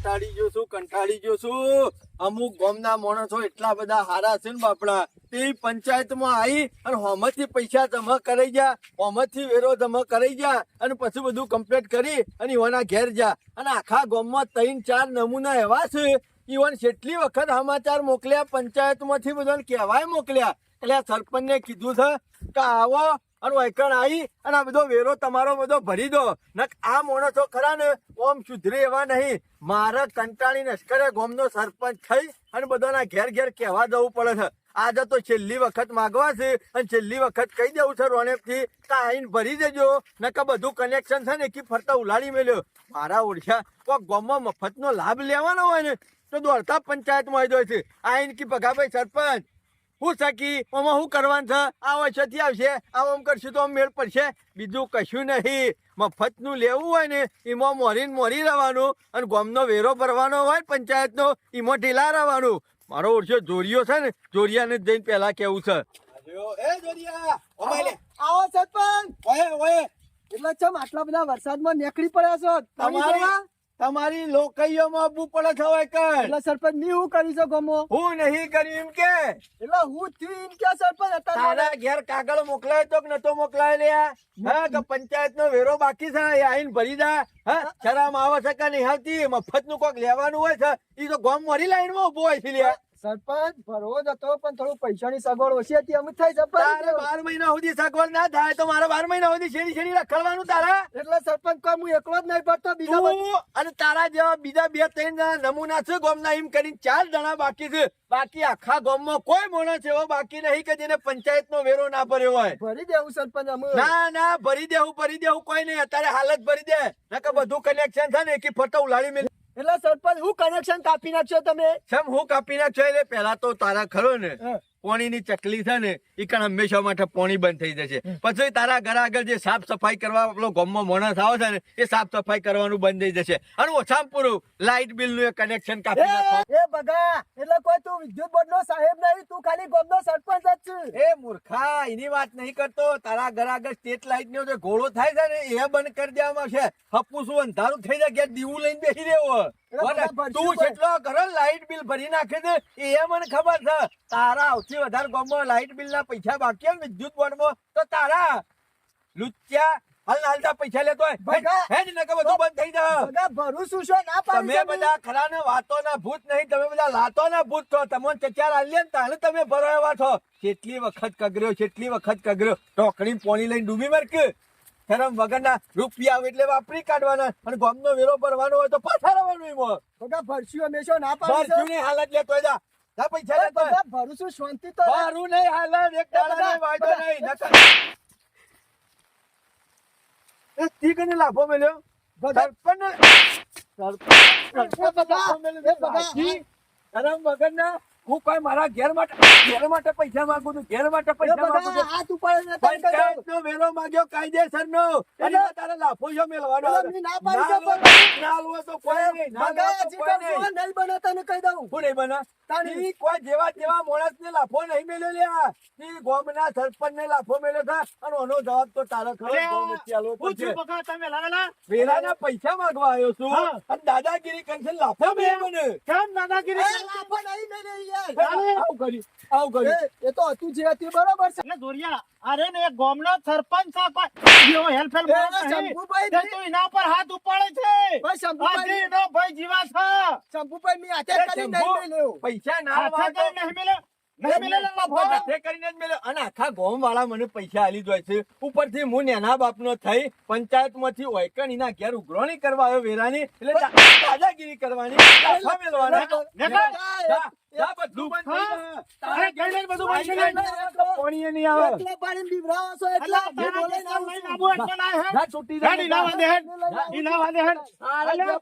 કંટાળી ગયો છું. અમુક ગામના માણસો એટલા બધા હારા છે ને બાપડા, તે પંચાયતમાં આવી અને હોમથી પૈસા જમા કરાઈ જા, હોમથી વેરો જમા કરાઈ જા અને પછી બધું કમ્પ્લીટ કરી અને ઈવાના ઘેર જા. અને આખા ગામમાં 3-4 નમૂના એવા છે, ઈવન કેટલી વખત સમાચાર મોકલ્યા, પંચાયતમાંથી બધાને કહેવાય મોકલ્યા. એટલે આ સરપંચને કીધું છે કે આવો અને વૈકણ આવી અને આ બધો વેરો તમારો બધો ભરી દો. નક આ માણસો ખરા ને ઓમ સુધરે એવા નહીં. મારે કંટાળી નશ્કરે ગામનો સરપંચ થઈ અને બધાના ઘેર ઘેર કહેવા જવું પડે છે. આજે તો છેલ્લી વખત માગવા છે અને છેલ્લી વખત કહી દેવું છે રોનેકથી કે આઈને ભરી દેજો, નકર બધું કનેક્શન છે ને એકી ફરતા ઉલાડી મેલ્યો. મારા ઓળખ્યા કોઈ ગામમાં મફતનો લાભ લેવાનો હોય ને તો દોડતા પંચાયતમાં આવી જાય છે. આઈને કી ભગાભાઈ સરપંચ હું સકી આમાં શું કરવાનું છે, આ વર્ષથી આવશે, આમ કરશું તો મેળ પડશે. બીજું કશું નહીં. મફતનું લેવું હોય ને એમાં મોરી રહેવાનું અને ગામનો વેરો ભરવાનો હોય પંચાયતનો એમાં ઢીલા રહેવાનું. મારો ઓળખ્યો જોરિયો છે ને, જોરિયાને જઈને પેલા કેવું છે. આવો સરપંચ. એટલે ચમ આટલા બધા વરસાદમાં નીકળી પડ્યા છો? તમારી લોકઈઓમાં આવવું પડે છે હવે કર. એટલે સરપંચ ની હું કરી શકો મો? હું નહીં કર્યું એમ કે. એટલે હું થયું એમ કે સરપંચ તારા ઘેર કાગળ મોકલાય તો કે નતો મોકલાય લ્યા? હા કે પંચાયત નો વેરો બાકી છે એ આઈને ભરી દા. હા શરમ આવે છે કે નહીં આવતી? મફત નું કોક લેવાનું હોય છે એ તો ગામ મારી લાઈન માં ઉભો હોય છે લ્યા. સરપંચ ભરવો જ હતો પણ થોડું પૈસાની સગવડ ઓછી હતી અમુક થાય સરપંચ. 12 મહિના સુધી સગવડ ના થાય તો મારે 12 મહિના સુધી શેરી રખડવાનું તારા. એટલે સરપંચ કોઈ હું એકલો જ નહીં ભરતો, બીજા તું અને તારા જેવા બીજા 2-3 નમૂના છે ગામના, એમ કરીને 4 જણા બાકી છે. બાકી આખા ગામમાં કોઈ માણસ એવો બાકી નહીં કે જેને પંચાયત નો વેરો ના ભર્યો હોય. ભરી દેવું સરપંચ અમે. ના ભરી દેવું કોઈ નહીં. અત્યારે હાલત ભરી દે, નકર બધું કનેક્શન છે ને એકી ફોટો ઉલાડી મેં. એટલે સરપંચ હું કનેક્શન કાપી નાખશો તમે? સમ હું કાપી નાખશો એટલે પેલા તો તારા ખરો ને પાણીની ચકલી છે ને એ કણ હંમેશા માટે પાણી બંધ થઈ જશે. પછી તારા ઘર આગળ જે સાફ સફાઈ કરવા આપણો ગામમાં માણસ આવે છે ને એ સાફ સફાઈ કરવાનું બંધ થઈ જશે. અને ઓછામાં પૂરું લાઇટ બિલ નું કનેક્શન કાપી નાખો. એ બગા એટલે કોઈ તું વિદ્યુત બોર્ડ નો સાહેબ નહીં, તું ખાલી ગામનો સરપંચ જ છે. એ મૂર્ખા એની વાત નહીં કરતો. તારા ઘર આગળ સ્ટ્રીટ લાઇટ નો જે ઘોડો થાય છે ને એ બંધ કરી દેવામાં છે. હપ્પુસું અંધારું થઈ જાય ઘેર દીવું લઈને બેસી રહેવો. તું જેટલો ઘરો લાઇટ બિલ ભરી નાખે છે એ મને ખબર છે. તારા સૌથી વધારે ગામમાં લાઇટ બિલ ના પૈસા બાકી હોય વિદ્યુત બોર્ડ માં તો તારા લુચ્ચા હાલતા પૈસા લેતો હોય હે ને નકર બધું બંધ થઈ જાય. ભરું શું છો ના પાડી? તમે બધા ખરા ને વાતો ના ભૂત નહીં, તમે બધા લાતો ના ભૂત છો. તમને ચચાર આલ્યા ને તાણે તમે ભરો એવા છો. કેટલી વખત કગર્યો ટોકડી પોણી લઈને ડૂબી મર કે શરમ વગરના રૂપિયા આવે એટલે વાપરી કાઢવાના અને ગામનો વેરો ભરવાનો હોય તો પાછા રહેવાનું. એમાં બગા ભરશું હંમેશા ના પાડી? ભરશું ની હાલત લેતો જા પૈસા લેતો ભરું શું શાંતિ તો ભરું નહીં હાલત એક દાડા વાયદો નહીં નકર લાભો મેલ્યો શરમ વગરના. હું કોઈ મારા ઘેર માટે પૈસા માંગુ છું, ઘેર માટે પૈસા માંગુ છું. હાથ ઉપાડે પંચાયતનો વેરો માંગ્યો કાયદેસર નો તારે લાફો જો મેળવાનો. ના લો તો કોઈ નહીં, નહીં બને તને કહી દઉં. હું નહીં બના કોઈ જેવા તેવા માણસ ને લાફો નહીં મેળ્યો લ્યા. ગામના સરપંચ ને લાફો મેળ્યો था અને આનો જવાબ તો તારો વેરાના પૈસા માંગવા આવ્યો છું અને દાદાગીરી કરશે લાફો મેળ્યો મને. કેમ દાદાગીરી? લાફો નહીં મેળ્યો. આવું કર્યું એ તો હતું જે હતું બરોબર છે. એટલે દોરિયા અરે ને ગામનો સરપંચ એના પર હાથ ઉપાડે છે. ભાઈ શંભુભાઈ એનો ભાઈ જીવા છે. શંભુભાઈ મી હાથે કરી નહીં મેલ્યો. પૈસા ના વાળો અને આખા ગામ વાળા મને પૈસા આલી દે છે. ઉપરથી હું નેના બાપનો થઈ પંચાયત માંથી ઓયકણીના ઘેર ઉઘરાણી કરવા આવ્યો વેરાની એટલે દાદાગીરી કરવાની.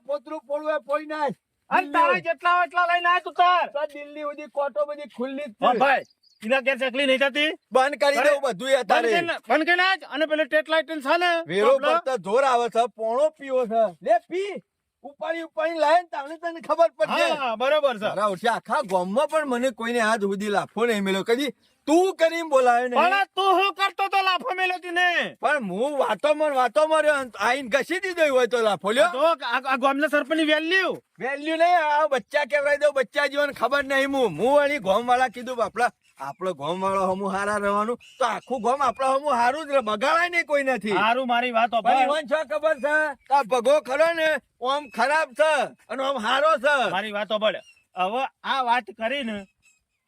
પોતરું પોળું પોઈ નાખ. તારા જેટલા એટલા લઈને આય તું તાર. દિલ્હી સુધી કોટો બધી ખુલ્લી ભાઈ એના ઘેર ચકલી નહીં થતી. બંધ કરી દઉં બધું અત્યારે. બંધ કરી નાખ. અને પેલે ટેટ લાઈટ છે ને વેરો ભરતા જોર આવે છે, પોણો પીવો છે. લે પી ઉપાડી લાય ને તાણે તને ખબર પડશે. બરોબર છે. આખા ગામમાં પણ મને કોઈને આજ સુધી લાફો નહીં મળ્યો. કદી તું કરીને બોલાયો ને પણ તું શું કરતો તો લાફો મેલ્યો તી ને પણ હું વાતોમાં રહ્યો આઈને ઘસી દીધો હોય તો લાફો લ્યો તો આ ગામના સરપંચની વેલ્યુ વેલ્યુ નહીં આ બચ્ચા કેવડાવી દઉં બચ્ચા જીવન ખબર નહીં હું વળી ગોમ વાળા કીધું આપણો ગોમ વાળો હમું હારા રહેવાનું તો આખું ગોમ આપડે હમું હારું જ બગાડાય નહીં કોઈ નથી સારું મારી વાત પણ ઈવન છો ખબર છે આ ભગો ખરો ને ઓમ ખરાબ છે અને ઓમ હારો છે મારી વાતો પડે હવે આ વાત કરીને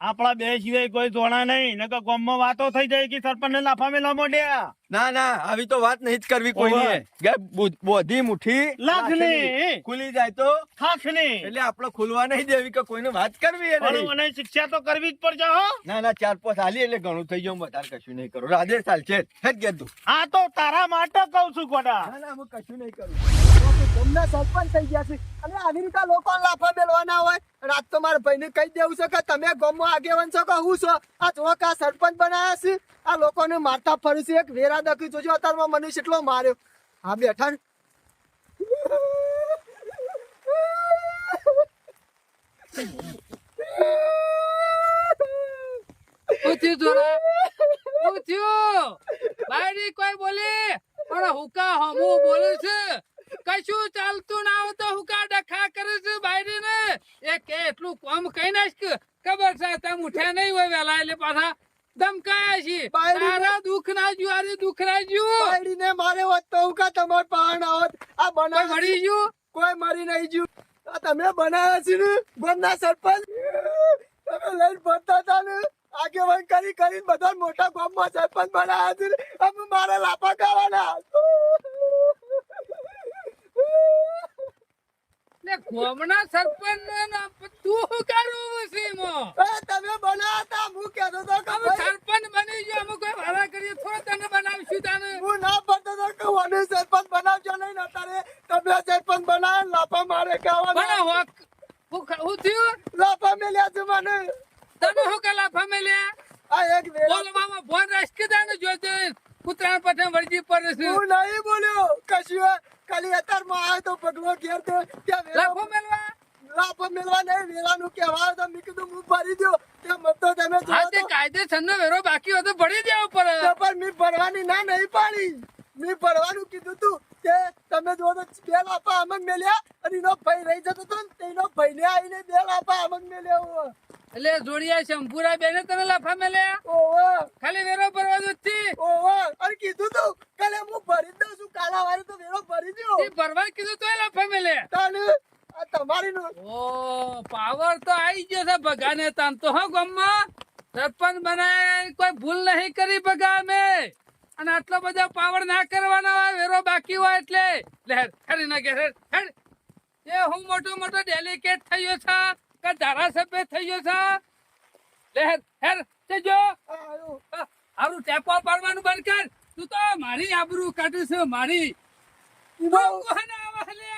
આપણા બે સિવાય કોઈ જોણા નહીં નકર ગામમાં વાતો થઈ જાય કે સરપંચ ને લાફા મેલા મોઢ્યા ના આવી તો વાત નહીં જ કરવી કોઈ બોધી મુઠ્ઠી લાખની ખુલી જાય તો ખાખની એટલે આપડે ખુલવા નહીં દેવી કે કોઈને વાત કરવી એ નહીં. મને શિક્ષા તો કરવી જ પડશે હો ના 4-5 હાલી એટલે ઘણું થઈ ગયું વધારે કશું નહીં કરું રાધે ચાલ છે હેડ ગયા તું આ તો તારા માટે કઉ છું ગોડા ના હું કશું નહીં કરું ગામના સરપંચ થઈ ગયા છે અને આવી રીતે લોકો લાફા મેળવાના હોય રાત તો મારા ભાઈને કહી દેવું છે કે તમે ગામમાં આગેવાન છો કે હું છો આ જો કે આ સરપંચ બનાયા છે આ લોકોને મારતા ફરું છે એક વેરા દખી જોજો અત્યારમાં મને કેટલો માર્યો હા બેઠા ને. કોઈ બોલે પણ હુકા હમુ બોલે છે કશું ચાલતું ના હોય તો હુકા ડખા કરે છે બાયરી ને એ કે એટલું કામ કઈ નાખ ખબર છે તમે ઉઠ્યા નહીં હોય વેલા એટલે પાછા ધમકાયા છે બાયરી ને- તારા દુઃખ ના જ્યું અરે દુઃખ ના જ્યું બાયડીને મારે હોત તો હું કા તમાર પાણ આવત આ કોઈ બનાવ વળી જ્યું કોઈ મરી નહીં જ્યું આ તમે બનાયા છે ને ગામના સરપંચ તમે લઈને ફરતા હતા ને આગેવાન કરી બધા મોટા ગામમાં સરપંચ બનાયા છે ને હવે મારે લાપા ખાવાના ને ગોમના સરપંચ ને ના- તું શું કરું છે એમાં? તમે બનાયા હતા હું કહેતો હતો કે અમે ભાઈ, સરપંચ બની ગયો અમે કોઈ વારા કરીએ થોડો તને બનાવીશું તને હું ના પડતો હતો કે મને સરપંચ બનાવજો નહીં અત્યારે તમે સરપંચ બનાવ્યા લાપા મારે પણ ખાવાના હું થયું લાપા મેલ્યા છે મને તને શું કલા ફામેલ્યા આ એક વેળા બોલવામાં ફોન રસકી દાને જોજે કૂતરાણ પઠાણ વળજી પડે છે હું નહીં બોલ્યો કશું ખાલી અત્યારમાં આવ્યો તો પગલો ઘેર તો ત્યાં લાફો વેલા મેલવા લાફો મેળવા નહીં વેલાનું કહેવાય તો મેં કીધું હું ભરી દો ત્યાં મતો તમે હા જોયો તે તો કાયદેસરનો વેરો બાકી હોય તો ભરી દેવો પડે તો પણ મેં ભરવાની ના નહીં પાડી મેં ભરવાનું કીધું તું કે તમે જો તો બે લાફા અમન મેલ્યા અને એનો ભાઈ રહી જતો તો ને તેનો ભાઈને આવીને બે લાફા અમન મેલ્યા હોવા. એટલે જોડિયા શંભુરા બેને તને લાફા મેલ્યા ઓહો ખાલી વેરો ભરવા દોસ્તી ઓહો અને કીધું તું કાલે હું ભરી જ દઉં છું કાલા વારે તો વેરો ભરી દો તે ભરવા કીધું તોય લાફા મેલ્યા તાને આ તમારી નું ઓ પાવર તો આવી ગયો છે ભગાને તાન તો હો ગામમાં સરપંચ બનાય કોઈ ભૂલ નહીં કરી ભગા અમે અને આટલો બધો પાવર ના કરવાનો હોય વેરો બાકી હોય એટલે લે ખરી ના કે હેડ એ હું મોટો ડેલિકેટ થયો છે કે ધારાસભ્ય થયો છે લે હેડ તે જો હારું ટેપો પાડવાનું બંધ કર તું તો મારી આબરૂ કાઢું છે મારી કોને આવા લે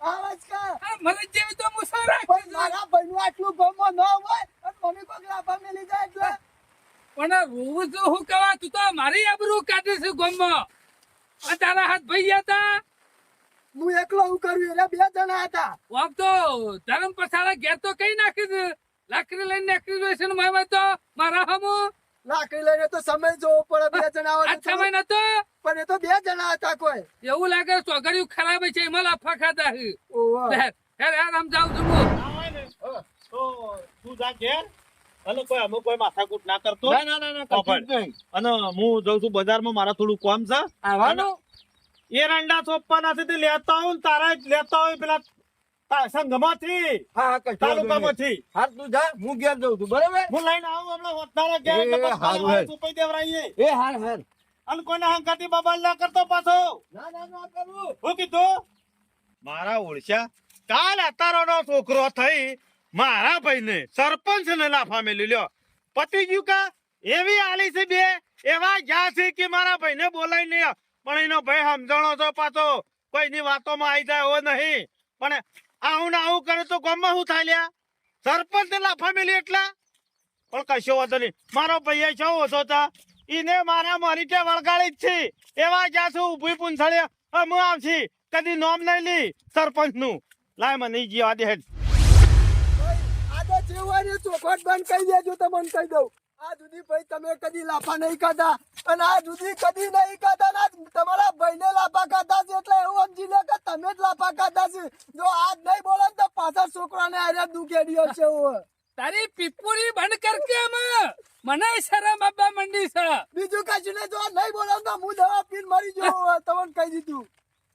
આવાજ કા આ મરજ જેવી તો મુસા પણ રાખી મારા ભાઈનું આટલું ગમો ન હોય અને મને કોઈક લાફા મેલી જાય એટલે પણ રોવું તો હું કહેવા તું તો મારી આબરૂ કાઢે છે ગોમમાં આ તારા હાથ ભાઈ હતા હું એકલો હું કર્યું એટલે બે જણા હતા આમ તો ધર્મ પછાડા ઘેર તો કઈ નાખી દે લાકડી લઈને નાખી દે છે ને મારા તો મારા હમો લાકડી લઈને તો સમય જોવો પડે બે જણા હોય આ તો સમય નતો પણ એ તો બે જણા હતા કોઈ એવું લાગે ચોગડિયું ખરાબ છે એમાં લાફા ખાતા છે ઓહો. હેર આમ જાઉં છું હું. તો તું જા ઘેર અને કોઈ માથાકૂટ ના કરતો ના કશું જ નહીં. અને હું જઉં છું બજારમાં મારા થોડું કામ છે આવવાનું એરંડા સોંપવાના છે તે લેતા આવું ને તારા જ લેતા હોય પેલા સંઘમાંથી હા કશું વાંધો નહીં. તાલુકામાંથી હા તું જા હું ઘેર જઉં છું બરાબર હું લઈને આવું હમણાં હોતારા ઘેર એ એટલે પછી હારું મારે હે. સુપાઈ દેવરાઈએ એ હાર અને કોઈને હંકાતી બાબા ના કરતો પાછો ના કરું હું કીધું મારા ઓળખ્યા કાલ અતારોનો છોકરો થઈ મારા ભાઈને સરપંચ ને લાફા મેલી લ્યો પતિ ગયું કા એવી આલી છે બે એવા ગયા છે કે મારા ભાઈને બોલાય નહીં પણ એનો ભાઈ સમજણો છો પાછો કોઈની વાતોમાં આવી જાય એવો નહીં પણ આવું ને આવું કરે તો ગામમાં શું થાય લ્યા સરપંચ ને લાફા મેલી એટલા પણ કશો વાંધો નહીં મારો ભાઈ છો ઓછો હતા ઈને મારા મારી કે વળગાડી જ છે એવા જ્યાં છું ઉભી પૂંછાડે હું આવછી કદી નોમ નહીં લી સરપંચ નું લાય મને જીવા દે હેડ આ તો જેવું ચોખવટ બંધ કરી દેજો તો મને કહી દઉં આ સુધી ભાઈ તમે કદી લાફા નહીં ખાધા અને આ સુધી કદી નહીં ખાધા ને આજ તમારા ભાઈને લાફા ખાધા છે એટલે એવું સમજી લે કે તમે જ લાફા ખાધા છે જો આજ નહીં બોલો ને તો પાછા છોકરાને આરે દુખેડીઓ છે એવું તારી પીપુરી બંધ કરકે મને શરમ આવવા માંડી છે. બીજું કશું નહીં જો નહીં બોલો ને તો હું દવા પીને મરી જાઉં તમને કહી દીધું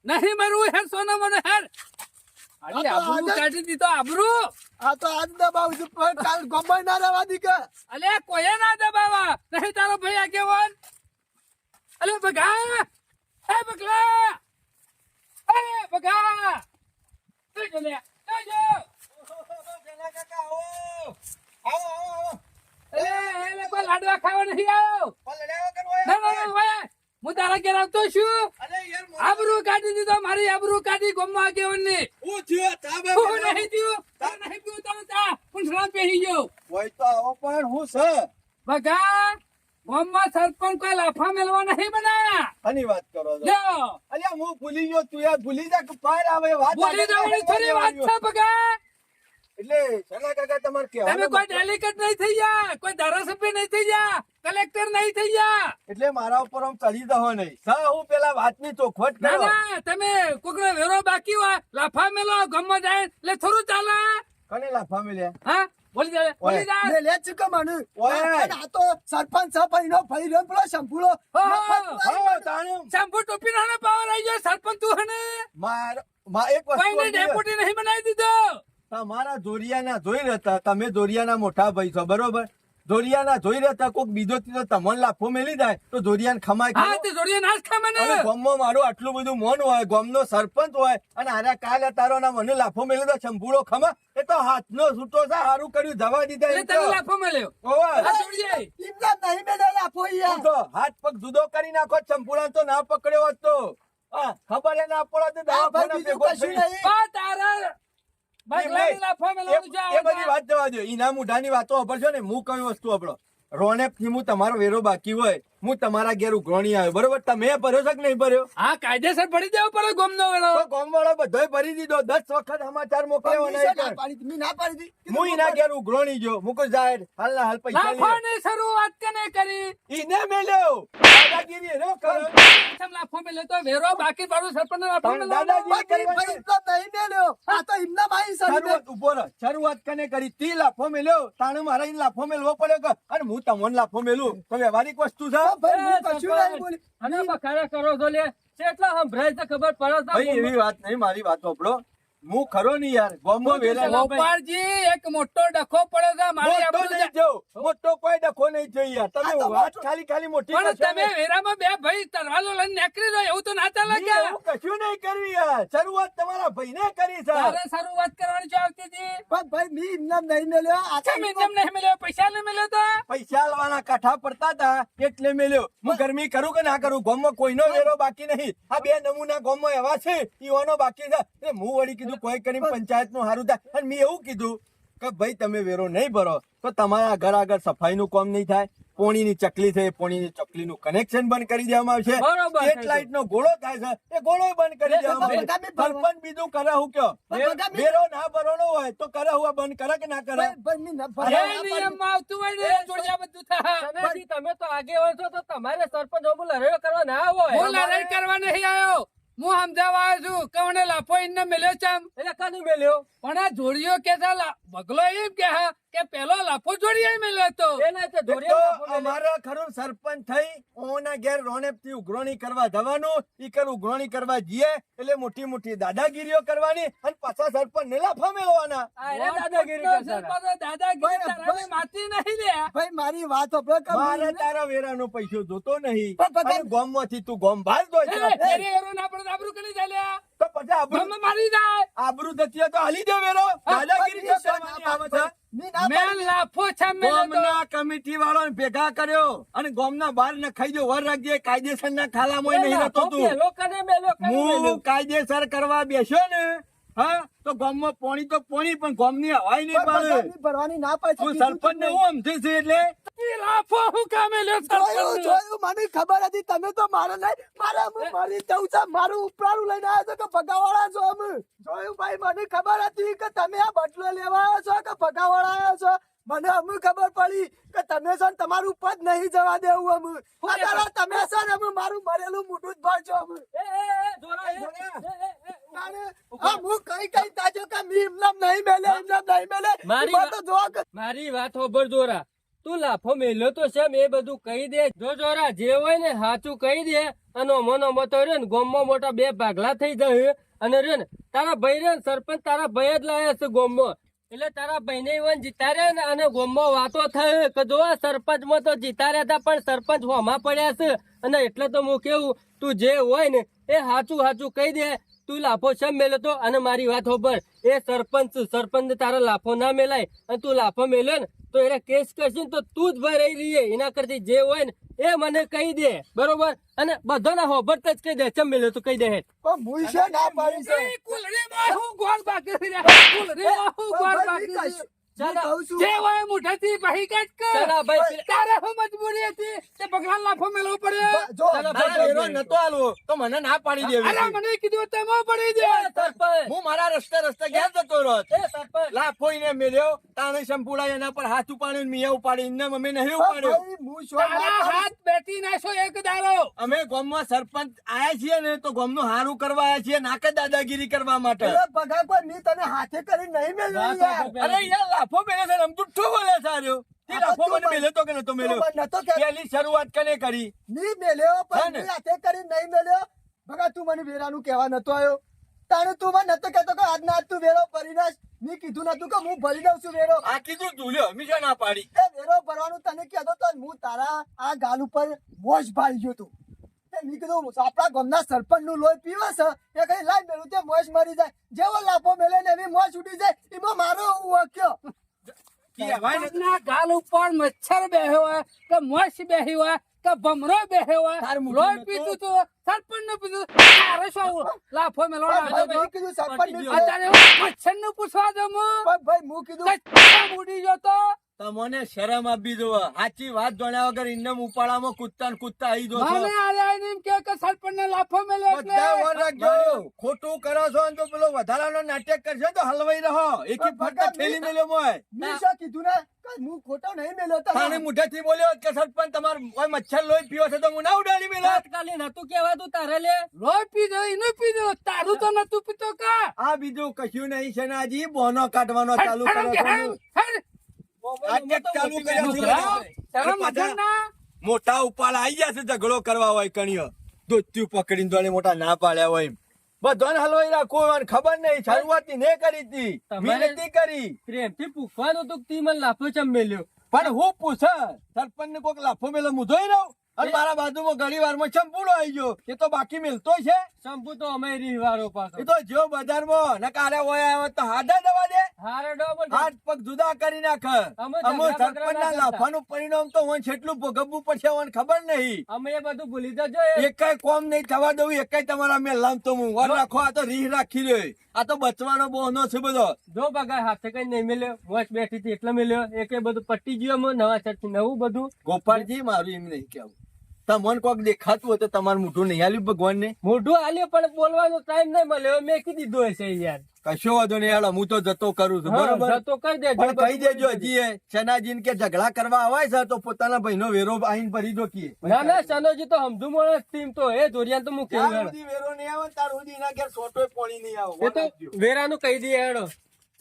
નહીં મરવું હે સોનો મને હેર આ તો આબરૂ આજે- કાઢી દીધો આબરૂ. આ તો આજ દબાવું છું પણ કાલ ગમાઈ ના રહેવા દી કે અલે કોઈએ ના દબાવા નહીં તારો ભાઈ આગેવાન. અલે બગા એ બગલા એ બગા એ જો લે એ જો એ કોઈ લાડવા ખાવા નહીં આવ્યો. ના ના ના ભાઈ હું તારા ઘેર આવતો છું. આબરૂ કાઢી દીધો મારી આબરૂ કાઢી ગોમમાં આગેવાનની. હું નહીં થયું તારે નહીં પીવું તારે ચા પૂંછડા પહેરી ગયો. બગા ગોમમાં સરપંચ કોઈ લાફા મેલવા નહીં બનાયા. આની વાત કરો છો. લ્યો અલ્યા હું ભૂલી ગયો તું યાર ભૂલી જા કે બહાર આવે વાત બોલી જવાની થોડી વાત છે બગા. એટલે સના કાકા તમારે તમે કહેવાનું કોઈ ડેલિકેટ નહીં થઈ ગયા, કોઈ ધારાસભ્ય નહીં થઈ ગયા, કલેક્ટર નહીં થઈ ગયા. એટલે મારા ઉપર આમ ચડી દહો નહીં સા હું પેલા વાતની ચોખવટ ના કરો ના તમે કોકનો વેરો બાકી હોય લાફા મેલો ગમમાં જાય એટલે થોડું ચાલે. કને લાફા મળ્યા હા બોલી જાય બોલી જાય. લે લે છે કે મને ઓય. આ તો સરપંચ ભાઈનો ભાઈ રહ્યો પેલો શંભુલો હા તાણું શેમ્પુ ટોપી નો પાવર આવી ગયો સરપંચ તું હને માર એક વસ્તુ કોઈને સમજી લો. ડેપ્યુટી નહીં બનાવી દીધો. તમારા જોરિયાના જોઈ રહેતા તમે જોરિયાના મોટા ભાઈ છો બરોબર જોરિયાના જોઈ રહેતા કોક બીજો ત્રીજો તમને લાફો મેલી જાય તો જોરિયાને ખમાય હા ખરો? તે જોડીએ નાશ ખા મને. અને ગામમાં મારું આટલું બધું મોન હોય ગામનો સરપંચ હોય અને આના કાલે તારો ના મને લાફો મેલ્યો તો શંભુડો ખમા એ તો હાથનો છૂટો છે સારું કર્યું જવા દીધા એટલે એમ તને તો. લાફો મળ્યો. ઓવે. આ જોડીએ એમના નહીં મેળે લાફો યાર તું તો હાથ પગ જુદો કરી નાખો શંભુડા તો ના પકડ્યો હોત તો હા, ખબર એ ના પડે તો આ ભાઈ દવાખાના બીજું ભેગો કશું થઈ. નહીં બા તારા બગલાની લાફો મેલવાનું છે એ બધી વાત જવા દો ઈના મુઢાની વાતો સાંભળજો ને હું કઈ વસ્તુ આપણો રોનેપ થી હું તમારો વેરો બાકી હોય હું તમારા ઘેર ઉઘરાણી આવ્યો બરોબર તમે ભર્યો છે કે નહીં ભર્યો હા કાયદેસર પડી દેવો પડે ગોમનો વેળો. તો ગામવાળો બધોય ભરી દીધો 10 વખત સમાચાર મોકલ્યા ના પાડી હતી, મેં ના પાડી હતી. હું ઈના ઘેર ઉઘરાણી ગયો મુકો જાહેર હાલના હાલ પૈસા લઈ લાફોની શરૂઆત કેને કરી? ઈને મેલ્યો દાદાગીરી એનો કરો કેમ લાફો મેલ્યો તો વેરો બાકી પાડું સરપંચને લાફો પણ મેલવાનો? દાદાજી ભાઈ ભાઈ તો નહીં મેળ્યો આ તો એમના ભાઈ સર શરૂઆત ઉભો રહો શરૂઆત કને કરી તી લાફો મેલ્યો તાણે મારા ઈને લાફો મેલવો પડ્યો કે અને હું તમને લાફો મેલું તો વ્યવહારિક વસ્તુ છે ભાઈ હું કશું નહીં બોલી અને બખાડા કરો છો લે કેટલા સંભળાય છે ખબર પડે છે? ભાઈ એવી વાત નહીં મારી વાત સાંભળો હું ખરો નહીં યાર ગામમાં વેરા ગોપાલજી એક મોટો ડખો પડે છે મારી મોટો આબરૂ નહીં છે. જો મોટો કોઈ ડખો નહીં જોઈ યાર આ તમે તો વાત મોટો- ખાલી ખાલી મોટી પણ કરશો તમે ને. વેરામાં બે ભાઈ તરવાલો લઈને નીકળી રહ્યો એવું તો ના ચાલે મેં કે? એવું કશું નહીં કરવી યાર શરૂઆત તમારા ભાઈને કરી છે તારે શરૂઆત કરવાની છે આવતી હતી. પણ ભાઈ મેં એમના નહીં મેળ્યો આ તો કેમ એમ નહીં મળ્યો? પૈસા નહીં મળ્યો તો પૈસા આલવાના કાઠા પડતા હતા એટલે મેલ્યો હું ગરમી કરું કે ના કરું ગામમાં કોઈનો વેરો બાકી નહીં આ બે નમૂના ગામમાં એવા છે ઈવાનો બાકી છે એટલે હું વળી કીધું કોઈ કરી પંચાયત નું સારું થાય અને મેં એવું કીધું કે ભાઈ તમે વેરો નહીં ભરો તો તમારા ઘર આગળ સફાઈનું કામ નહીં થાય પોણીની ચકલી છે પોણીની ચકલીનું કનેક્શન બંધ કરી દેવામાં આવશે બરોબર. સ્ટ્રીટ લાઇટ નો ગોળો થાય છે એ ગોળો બંધ કરી દેવામાં આવશે બધાને ભરવા- સરપંચ બીજું કરે હું કયો પણ બધાને- વેરો ના ભરવાનો હોય તો કરે હું બંધ કરે કે ના કરે ભાઈ ભાઈ મેં ના જે પાડી. નિયમમાં આવતું હોય ને એ જોડ્યા બધું થાય. તમે તો આગેવાન છો તો તમારે સરપંચ હું લડાઈઓ કરવા ના હોય હું લડાઈ કરવા નહીં આવ્યો હું સમજાવવા આવ્યો છું કે મને લાફો ઇન્ને મેલ્યો ચમ એટલે કનું મેલ્યો પણ આ જોડીઓ કે છે બગલો એમ કે હા કે પેલો લાફો જોડીએ મેલ્યો હતો. એને તો તો ધોરિયા લાફો મેલ્યો. અમારા ખરું સરપંચ થઈ ઓના ઘેર રોનેપ થી ઉઘરાણી કરવા જવાનું ઈ કર ઉઘરાણી કરવા જઈએ એટલે મોટી મોટી દાદાગીરીઓ કરવાની અને પાછા સરપંચ ને લાફા મેળવાના આ એને દાદાગીરી કરતા હતા. સરપંચો દાદાગીરી તારાને માતી નહીં લે. ભાઈ મારી વાત સાંભળો કે મારે મેં- તારા વેરાનો પૈસો જોતો નહીં પણ બધા- અને ગામમાંથી તું ગામ બહાર દો એ, તેરી વેરો ના પડે તો આબરૂ કરી ચાલ્યા તો પછી આબરૂ ગમે મારી જાય. આબરૂ જતી હોય તો હાલી દે વેરો દાદાગીરી ભાઈ, કરવાની આવે છે મેં ના પાડી. મેં લાફો છે મેલ્યો તો. ગામના કમિટી વાળાને ભેગા કર્યો અને ગામના બહાર ન ખાઈ દો વર રાખજે કાયદેસર ના ખાલામાં નહીં રહેતો તું પેલો કને મેલ્યો કને મેલ્યો હું કાયદેસર કરવા બેસ્યો ને હા તો ગામમાં પાણી તો પાણી પણ ગામની હવાય નહીં પણ પાડે બધાની ભરવાની ના પાડી. તું સરપંચ ને હું સમજે છે એટલે ઈ લાફો હું કામ મેલ્યો જોયું સરપંચને? જોયું મને ખબર હતી તમે તો મારે નહીં મારે હું મરી જવું છે મારું ઉપરાણું લઈને આવ્યા છો કે ભગાવાળા છો અમે જોયું ભાઈ મને ખબર હતી કે તમે આ બદલો લેવા આવ્યા છો કે ભગાવાળા આવ્યા છો મને અમુ ખબર પડી કે તમે છો ને તમારું પદ નહીં જવા દેવું અમુ અત્યારે તમે છો ને અમુ મારું મરેલું મોઢું જ ભરજો અમુ હું કઈ તાજો કે મી એમનામ નહીં મેલે મારી તો જો કે મારી વાત હોભળ જોરા, તું લાફો મેલ્યો તો છે એ બધું કહી દે. જો જોરા જે હોય ને સાચું કહી દે. અને મનો મતો રે ને ગોમમાં મોટા બે ભાગલા થઈ જાય. અને રે ને તારા ભાઈ રે ને સરપંચ તારા ભાઈ જ લાયા છે ગોમમાં. એટલે તારા ભાઈ ને જીતા રહ્યા ને અને ગોમમાં વાતો થઈ કે જો સરપંચ માં તો જીતા રહ્યા હતા પણ સરપંચ હોમાં પડ્યા છે. અને એટલે તો હું કેવું તું જે હોય ને એ સાચું કહી દે. તું લાફો શેમ મેલ્યો તો? અને મારી વાત હોભળ, એ સરપંચ ને તારા લાફો ના મેલાય અને તું લાફો મેલ્યો ને તો એને કેસ કરશે તો તું જ ભરાઈ રહીએ. એના કરતી જે હોય ને એ મને કહી દે, બરોબર? અને બધાના હોભળ જ કહી દે. ચમ મેલ્યો તું કહી દે. પણ મુઈ છે ના પાડી છે એ કુલડીમાં હું ગોળ બાકી છે રે. કુલડીમાં હું ગોળ બાકી છે. જે હોય મુઠાથી ભાઈ કાઢ કર. ચાલા ભાઈ, તારે હું મજબૂરી હતી તે બગલા લાફો મેલવો પડ્યો. જો મારા વેરો નતો આલવો તો મને ના પાડી દેવી અરે હતી. મને કીધું તેમ પડી દે. સરપંચ હું મારા રસ્તે ઘેર જતો રહ્યો. એ સરપંચ લાફો ઈને મેલ્યો, તાણે સંપૂડા એના પર હાથ ઉપાડીને મિયા ઉપાડી, એમને મમ્મી નહીં ઉપાડ્યો. ભાઈ હું છો તારા હાથ બેઠી નાખો એક દાડો. અમે ગામમાં સરપંચ આયા છીએ ને તો ગામનું હારું કરવા આયા છીએ, ના કે દાદાગીરી કરવા માટે. પગાર પર મી તને હાથે કરી નહીં મેલ્યો યાર અરે યાર લાફો મેલ્યો છે, રમતું ઠું બોલે સારું. તે લાફો મને મેલ્યો તો કે નતો મેલ્યો? નતો કે પહેલી શરૂઆત કને કરી? ની મેલ્યો હા પણ ને? મી હાથે કરી નહીં મેલ્યો. ભગા તું મને વેરાનું કહેવા નતો આવ્યો. તાણે તું મને નતો કહેતો કે આજના આજ તું વેરો ભરી નાખ. મી કીધું નતું કે હું ભરી દઉં છું વેરો. આ કીધું તું લ્યો, હંમેશા ના પાડી. એ વેરો ભરવાનું તને કહેતો તો હું તારા આ ગાલ ઉપર મોજ ભાળી ગયો તું. તે મી કીધું આપણા ગામના સરપંચ નું લોહી પીવે છે એ કઈ લાઈ મેલું તે મોજ મરી જાય. જેવો લાફો મેલે ને એવી મોજ ઉડી જાય. એમાં મારો વાક્યો કહેવાય ને, ના ગાલ ઉપર મચ્છર બેહ્યો હોય કે મોસ બેહી હોય કે ભમરો બેહ્યો હોય, તારું મોઢું લોહી નતું? પીધું તું, સરપંચ નું પીધું, તારે શું લાફો મેલવાનો ભાઈ આવ્યો મેં તો? કીધું સરપંચ ની અત્યારે મચ્છર નું પૂછવા દો હું ભાઈ હું કીધું ઉડી ગયો તો. તમને શરમ આપી દો. સાચી વાત જાણ્યા વગર ઇન્નમ ઉપાડામાં કૂદતા ને કૂદતા આવી દો છો. મને આને એમ કે સરપંચ ને લાફો મેલ્યો એટલે બધા વર રાખજો. ખોટું કરો છો ને તો પેલો વધારાનો નાટક કરશે તો હલવાઈ રહો. એકી ફરતા ઠેલી મેલ્યો મોય. મી શું કીધું ને કે હું ખોટો નહીં મેલ્યો તો તાણે મુઠેથી બોલ્યો કે સરપંચ તમાર કોઈ મચ્છર લોહી પીવો છે તો હું ના ઉડાડી મેલ્યો. તાત્કાલિક નતું કહેવાતું તારે લે. લોહી પીધો એનું પીધો, તારું તો નતું પીતો કા? આ બીજું કશું નહીં છે નાજી. બોનો કાઢવાનો ચાલુ કરો છો. નાટક ચાલુ કર્યા છે. શરમ વગર ના. મોટા ઉપાડ આવી ગયા છે ઝઘડો કરવા હોય કણીઓ. દોત્યું પકડીને દોડે મોટા ના પાડ્યા હોય એમ. બધાને હલવાઈ રાખો. અને ખબર નહીં શરૂઆત ને કરી હતી, મેં નથી કરી. પ્રેમથી પૂછવાનું હતું કે તી મને લાફો ચમ મેલ્યો. પણ હું પૂછે સરપંચ ને કોઈક લાફો મેલો મુધોઈ રહું. અને મારા બાજુમાં ઘણી વારમાં ચંપુડો આવી ગયો. એ તો બાકી મિલતો છે. શંભુ તો અમે રીવારો પાછો. એ તો જો બજારમાં ન કારે હોય આવે તો હાડા દવા દે. હારે ડબલ હાથ પગ જુદા કરી નાખે. અમે અમે ઝઘડા સરપંચ ના બગડા લાફાનું પરિણામ તો હોય છેટલું ભોગવવું પડશે હોય ખબર નહીં. અમે એ બધું ભૂલી જજો. એકાય કોમ નહીં થવા દઉં. એકાય તમારા મેલામ તો હું વર રાખો. આ તો રીહ રાખી રહ્યો. આ તો બચવાનો બહોનો છે બધો. જો બગાય હાથે કઈ નહીં મેલ્યો. મોચ બેઠી હતી એટલે મેલ્યો. એક બધું પટ્ટી ગયું અમે નવા ચટથી નવું બધું. ગોપાલજી મારું એમ નહીં કેવું. તમને કોક દેખાતું હોય તો તમારું મોઢું નહીં આલ્યું ભગવાન ને? મોઢું હાલ્યો પણ બોલવાનો ટાઈમ નહીં મળ્યો. મેં કીધી દીધો હશે યાર. કશો વાંધો નહીં હેડો. હું તો જતો કરું છું હા, બરોબર. જતો કરી દેજો. પણ કહી દેજો હજી એ શનાજીને કે ઝઘડા કરવા આવે છે તો પોતાના ભાઈનો વેરો આઈને ભરી દો કીએ. ના ના સનોજી તો હમધુ માણસ ટીમ તો એ જોરિયાન તો હું કેવું ત્યાર હેડો. સુધી વેરો નહીં આવે ને ત્યાર સુધી એના ઘેર સોટોય પાણી નહીં આવે. એ તો વેરાનું કહી દઈએ હેડો.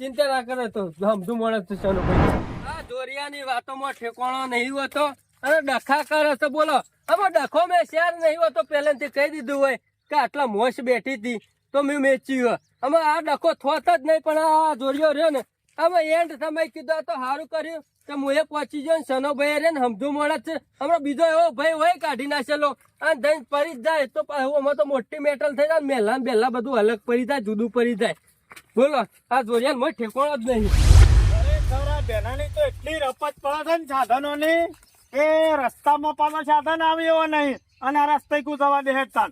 ચિંતા ના કરે તો હમધુ માણસ તો સનો ભાઈ. આ જોરિયાની વાતોમાં ઠેકાણો નહીં હોતો અને ડખા કરે છે બોલો. હવે ડખો મેં શેર નહીં હોતો પહેલાથી કહી દીધું હોય કે આટલા મોશ બેઠી હતી તો મેં મેચ્યું. અમે આ ડખો થોત જ નહીં પણ આ જોરિયો રહ્યો ને અમે એન્ડ સમય કીધું આ તો સારું કર્યું કે હું એ પહોંચી ગયો ને સનો ભાઈ રે ને હમધુ માણસ છે. હમણાં બીજો એવો ભાઈ હોય કાઢી નાખેલો અને દહીં પડી જ જાય તો અમે તો મોટી મેટલ થઈ જાય. મેલા ને બેલા બધું અલગ પડી જાય, જુદું પડી જાય. બોલો આ જોરિયાન મોય ઠેકાણો જ નહીં. ખરા બેનાની તો એટલી રપત પડે છે ને સાધનોની કે રસ્તામાં પાછો સાધન આવ્યો નહીં અને આ રસ્તે કૂદવા દે હેડતા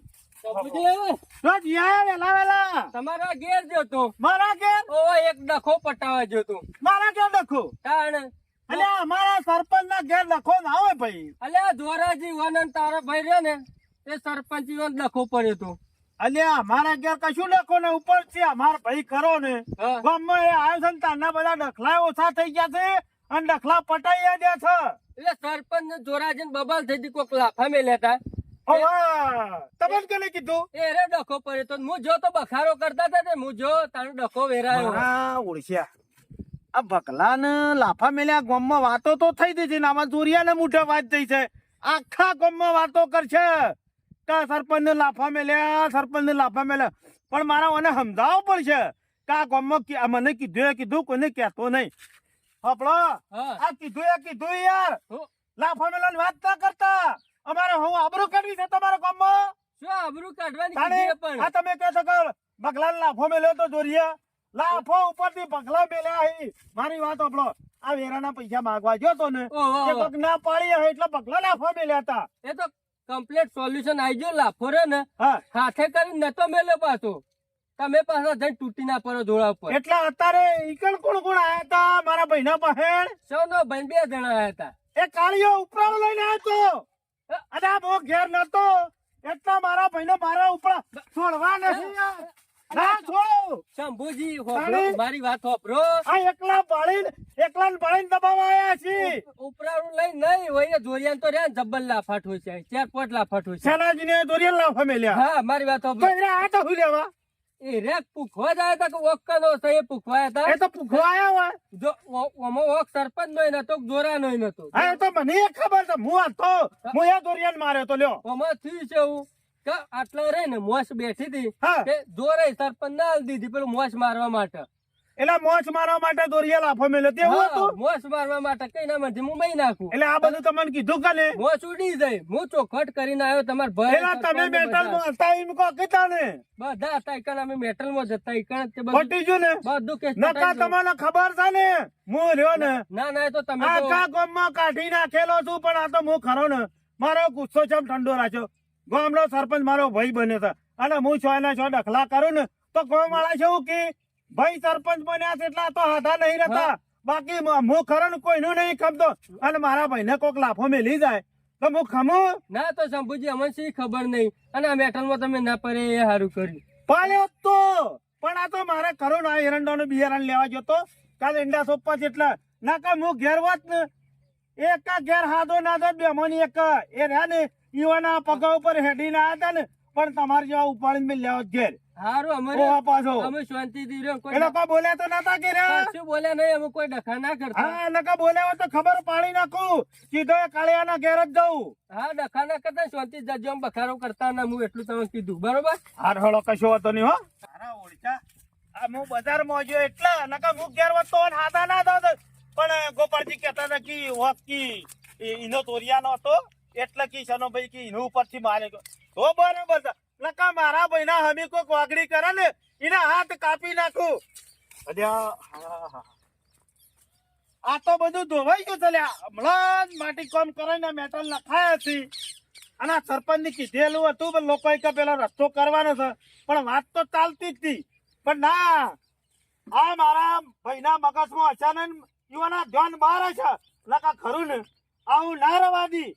વેલા તમારા ઘેર જતો મારા ઘેર ઓ એક ડખો પટાવા જતો મારા ઘેર ડખો કારણ એટલે અમારા સરપંચ ના ઘેર ડખો ના હોય ભાઈ. અલ્યા ધોરાજી વનન તારા ભાઈ રહ્યો ને એ સરપંચ વન ડખો પડ્યો તો. અલ્યા અમારા ઘેર કશું ડખો ને ઉપર છે અમારા ભાઈ કરો ને હા. ગામમાં એ આવ્યો છે ને તારના બધા ડખલા ઓછા થઈ ગયા છે અને ડખલા પટાઈ દે છે. એટલે સરપંચ ને જોરા જઈને બબાલ થઈ ગઈ કોક લાફા મેં લેતા હવે તમને કોને કીધું? એ રે ડખો પડ્યો તો હું જો તો બખારો કરતા હતા ને હું જો તારો ડખો વેરાયો મારા ઓળખ્યા આ ભકલા ને લાફા મેલ્યા ગામમાં વાતો તો થઈ ગઈ છે ને આમાં જોરિયા ને મુઠે વાત થઈ છે. આખા ગામમાં વાતો કરશે કે સરપંચ ને લાફા મેલ્યા, સરપંચ ને લાફા મેલ્યા. પણ મારા મને સમજાવવું પડશે કે આ ગામમાં મને કીધું કોઈને કહેતો નહીં. આપણો હા આ કીધું યાર. હો. લાફા મેલ્યાની વાત ના કરતા. અમારે હું આબરૂ કાઢવી છે તમારા ગામમાં. શું આબરૂ કાઢવાની તાણે કીધી પણ આ તમે કહો છો કે બગલા લાફો મેલ્યો તો જોરિયા. લાફો ઉપરથી બગલા મેલ્યા હી. મારી વાત સાંભળો. આ વેરાના પૈસા માંગવા ગયો તો ને ઓહો. તે કોક ના પાડી હે એટલે બગલા લાફો મેલ્યા હતા. એ તો કમ્પ્લીટ સોલ્યુશન આવી ગયો લાફો રે ને હા હાથે કરીને નતો મેલ્યો પાછો તમે પાછા જઈને તૂટી ના પડો જોડા ઉપર એટલે અત્યારે ઈકણ કોણ આયા હતા મારા ભાઈના પાસે? સૌનો ભાઈ 2 જણા આયા હતા એ કાળિયો ઉપરાળો લઈને આવ્યો તો અને આ બહુ ઘેર નતો એટલા મારા ભાઈને મારા ઉપર છોડવા નથી યાર. ના છોડો. શંભુજી હોભળો, તાણે? મારી વાત હોભળો આ એકલા પાડીને દબાવવા આયા છીએ. ઉપરાળું લઈ નહીં હોય જોરિયાન તો રહ્યા જબ્બર લાફાટ હોય છે 4-5 લાફાટ હોય છે સેનાજીને દોરિયા લાફા મેલ્યા. હા મારી વાત તો હોભળો એને આ તો શું લેવા? એ રેક પૂખવા જ આયા હતા કે ઓક્કાનો છે એ પૂખવા આયા હતા એ તો પૂછવા આયા હોય. જો ઓમો ઓક સરપંચ નોય નતો જોરા નોય નતો હા એ તો મને એ ખબર છે. હું એ દોરિયાને માર્યો તો લ્યો. ઓમાં થયું છે એવું કે આટલા રે ને મોસ બેઠી હતી હા કે જોરે સરપંચ ના આલી દીધી પેલું મોસ મારવા માટે એટલે મોચ મારવા માટે દોરિયા લાફો મેલ્યો તેવું હા, હતું. મોસ મારવા માટે કઈ ના મને હું મહી નાખું એટલે આ બધું તમને કીધું કાલે? મોસ ઉડી જાય હું ચોખટ કરીને આવ્યો તમાર ભાઈ એલા તમે સરપંચ મેટલ બધા. માં હતા એમ કહો કીધા ને બધા હતા ઈકણ અમે મેટલ માં જતા ઈકણ તે બધું પટી ગયું ને બધું કેસ નકા પટાઈ ગયું. તમને ખબર છે ને હું રહ્યો ને ના ના એ તો તમે તો આખા ગામમાં કાઢી નાખેલો છું પણ આ તો હું ખરો ને મારો ગુસ્સો છે ઠંડો રાખ્યો. ગામનો સરપંચ મારો ભાઈ બને છે અને હું છો એના છો દખલા કરું ને તો ગામ વાળા છે એવું કે ભાઈ સરપંચ બન્યા છે એટલે આ તો હાથા નહીં રહેતા. બાકી હું ખરો ને કોઈનું નહીં ખમતો અને મારા ભાઈને કોક લાફો મેલી જાય તો હું ખમું? ના તો શંભુજી અમને શી ખબર નહીં અને આ મેટલ માં તમે ના પડે એ સારું કર્યું પાડ્યો તો પણ આ તો મારે ખરો ને આ એરંડાનું બિયારણ લેવા ગયો તો કાલે ઈંડા સોંપવા છે એટલે ના કા હું ઘેર વાત ને એક ઘેર હાદો ના દો બેમોની એક એ રહ્યા ને ઈવાના પગા ઉપર હેડીને આયા હતા ને પણ તમારે જેવા ઉપાડીને મેં લેવા ઘેર. સારું અમે ઓવા પાછો અમે શાંતિથી રહ્યો એ કોઈ લોકો બોલ્યા તો નતા કે રે? શું બોલ્યા નહીં અમે કોઈ ડખા ના કરતા હા નકા બોલ્યા હોય તો ખબર પાડી નાખું સીધો એ કાળિયાના ઘેર જ જવું. હા ડખા ના કરતા શાંતિ જજો આમ બખારો કરતા ના હું એટલું તમે કીધું બરોબર હાર હળો કશો હતો નહીં હો. તારા ઓળખા આ હું બજારમાં ગયો એટલે નકા હું ઘેર વધતો હોય ને હાથા ના દો પણ ગોપાલજી કહેતા હતા કે હોકી ઈનો તોરિયાનો હતો એટલે કે સનો ભાઈ કે એનું ઉપરથી મારે ગયો તો બરોબર છે. નકા મારા ભાઈના હમી કોઈક વાગડી કરે ને એના હાથ કાપી નાખું. અલ્યા, હા. આ તો બધું ધોવાઈ ગયું છે લ્યા. હમણાં જ માટી કામ કરીને મેટલ નખાયા છે અને આ સરપંચની કીધેલું હતું પણ લોકોએ કે પેલો રસ્તો કરવાનો છે પણ વાત તો ચાલતી જ હતી પણ ના આ મારા ભાઈના મગજમાં અચાનક યુવાના ધ્યાન બહાર છે નકા ખરું ને આવું ના રવા દી.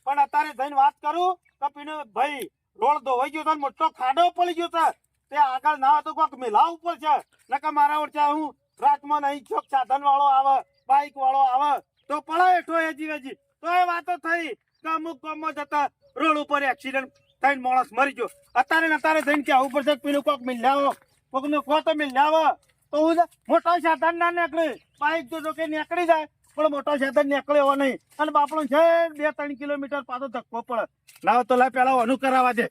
પણ અત્યારે જઈને વાત કરું તો પીને ભાઈ રોડ ધોવાઈ ગયો છે મોટો ખાડો પડી ગયો છે તે આગળ ના હોય તો કોઈક મેલા ઉપર છે નકા મારા ઓળચા હું રાતમાં નહીં ચોક સાધન વાળો આવે બાઈક વાળો આવે તો પડે હેઠો હેજી તો એ વાતો થઈ કે અમુક ગામમાં જતા રોડ ઉપર એક્સિડન્ટ થઈને માણસ મરી ગયો. અત્યારે જઈને કે આવું પડશે પેલું કોક મિલ્યાવો કોકનું કો તો મિલ્યાવો તો હું મોટો સાધન ના નીકળે બાઈક જો કે નીકળી જાય પણ મોટો સાધન નીકળે એવો નહીં અને બાપડો છે 2-3 કિલોમીટર પાછો ધક્કો પડે લાવ તો લા પેલા અનુ કરાવવા દે.